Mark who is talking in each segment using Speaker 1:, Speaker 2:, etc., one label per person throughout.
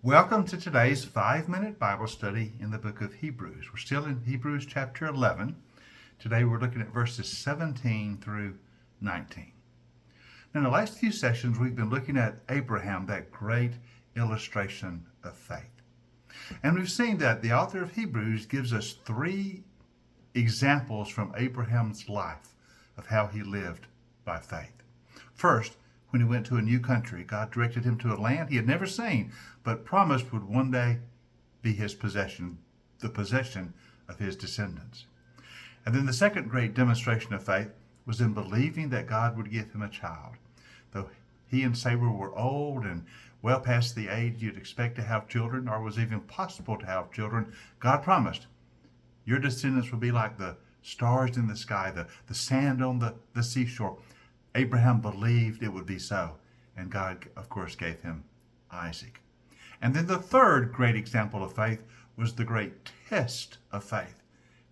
Speaker 1: Welcome to today's 5-minute Bible study in the book of Hebrews. We're still in Hebrews chapter 11. Today we're looking at verses 17 through 19. Now, in the last few sessions, we've been looking at Abraham, that great illustration of faith. And we've seen that the author of Hebrews gives us 3 examples from Abraham's life of how he lived by faith. First, when he went to a new country, God directed him to a land he had never seen, but promised would one day be his possession, the possession of his descendants. And then the second great demonstration of faith was in believing that God would give him a child. Though he and Sarah were old and well past the age you'd expect to have children, or was even possible to have children, God promised, your descendants will be like the stars in the sky, the sand on the seashore. Abraham believed it would be so, and God, of course, gave him Isaac. And then the third great example of faith was the great test of faith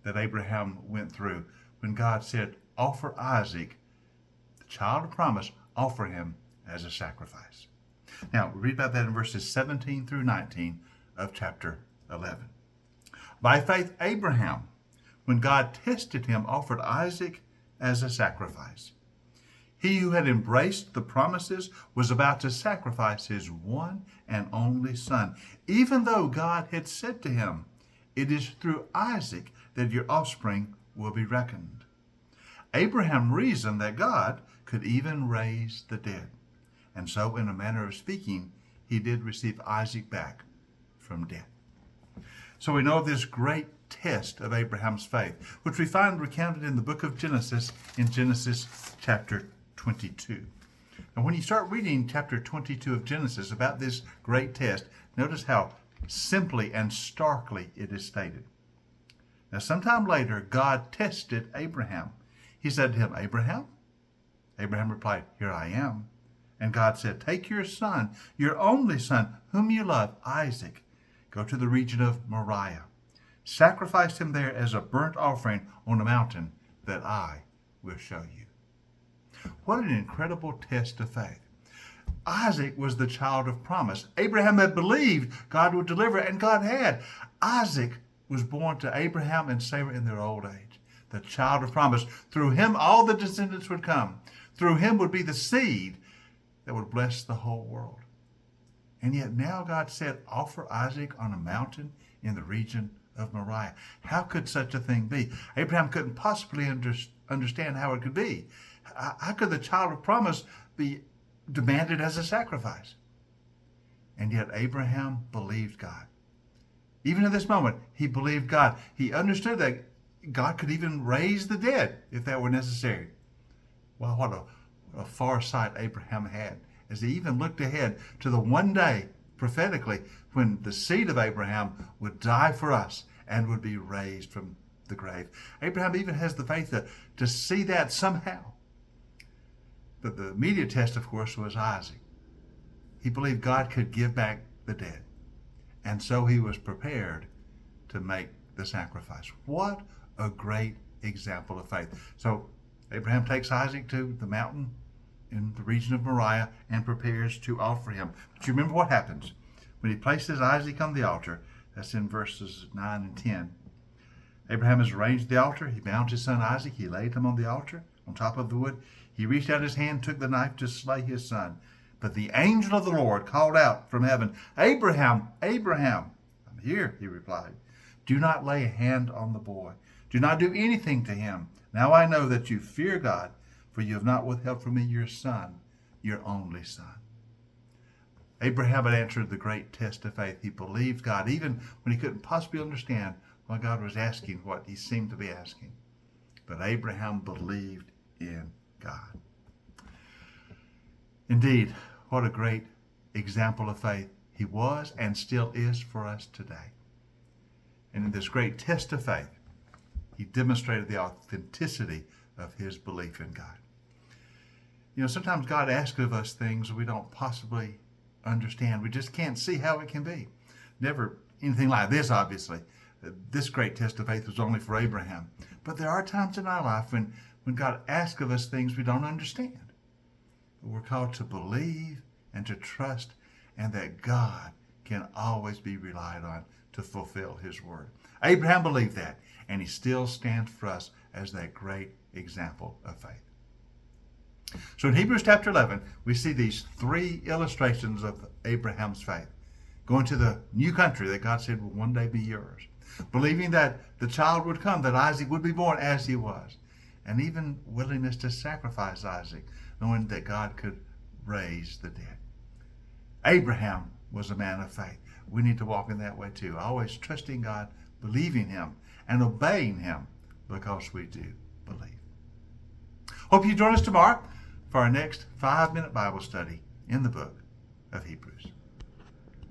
Speaker 1: that Abraham went through when God said, offer Isaac, the child of promise, offer him as a sacrifice. Now, we read about that in verses 17 through 19 of chapter 11. By faith, Abraham, when God tested him, offered Isaac as a sacrifice. He who had embraced the promises was about to sacrifice his one and only son, even though God had said to him, it is through Isaac that your offspring will be reckoned. Abraham reasoned that God could even raise the dead. And so, in a manner of speaking, he did receive Isaac back from death. So we know of this great test of Abraham's faith, which we find recounted in the book of Genesis, in Genesis chapter 22. And when you start reading chapter 22 of Genesis about this great test, notice how simply and starkly it is stated. Now, sometime later, God tested Abraham. He said to him, Abraham? Abraham replied, here I am. And God said, take your son, your only son, whom you love, Isaac. Go to the region of Moriah. Sacrifice him there as a burnt offering on a mountain that I will show you. What an incredible test of faith. Isaac was the child of promise. Abraham had believed God would deliver, and God had. Isaac was born to Abraham and Sarah in their old age, the child of promise. Through him, all the descendants would come. Through him would be the seed that would bless the whole world. And yet now God said, offer Isaac on a mountain in the region of Moriah. How could such a thing be? Abraham couldn't possibly understand how it could be. How could the child of promise be demanded as a sacrifice? And yet Abraham believed God. Even in this moment, he believed God. He understood that God could even raise the dead if that were necessary. Well, what a far sight Abraham had, as he even looked ahead to the one day, prophetically, when the seed of Abraham would die for us and would be raised from the grave. Abraham even has the faith to see that somehow. But the immediate test, of course, was Isaac. He believed God could give back the dead. And so he was prepared to make the sacrifice. What a great example of faith. So Abraham takes Isaac to the mountain in the region of Moriah and prepares to offer him. But you remember what happens when he places Isaac on the altar. That's in verses 9 and 10. Abraham has arranged the altar. He bound his son Isaac. He laid him on the altar on top of the wood. He reached out his hand, took the knife to slay his son. But the angel of the Lord called out from heaven, Abraham, Abraham. I'm here, he replied. Do not lay a hand on the boy. Do not do anything to him. Now I know that you fear God, for you have not withheld from me your son, your only son. Abraham had answered the great test of faith. He believed God, even when he couldn't possibly understand why God was asking what he seemed to be asking. But Abraham believed in God. Indeed, what a great example of faith he was and still is for us today. And in this great test of faith, he demonstrated the authenticity of his belief in God. You know, sometimes God asks of us things we don't possibly understand. We just can't see how it can be. Never anything like this, obviously. This great test of faith was only for Abraham. But there are times in our life when God asks of us things we don't understand. But we're called to believe and to trust, and that God can always be relied on to fulfill his word. Abraham believed that, and he still stands for us as that great example of faith. So in Hebrews chapter 11, we see these three illustrations of Abraham's faith. Going to the new country that God said will one day be yours. Believing that the child would come, that Isaac would be born as he was. And even willingness to sacrifice Isaac, knowing that God could raise the dead. Abraham was a man of faith. We need to walk in that way too. Always trusting God, believing him, and obeying him because we do believe. Hope you join us tomorrow for our next 5-minute Bible study in the book of Hebrews.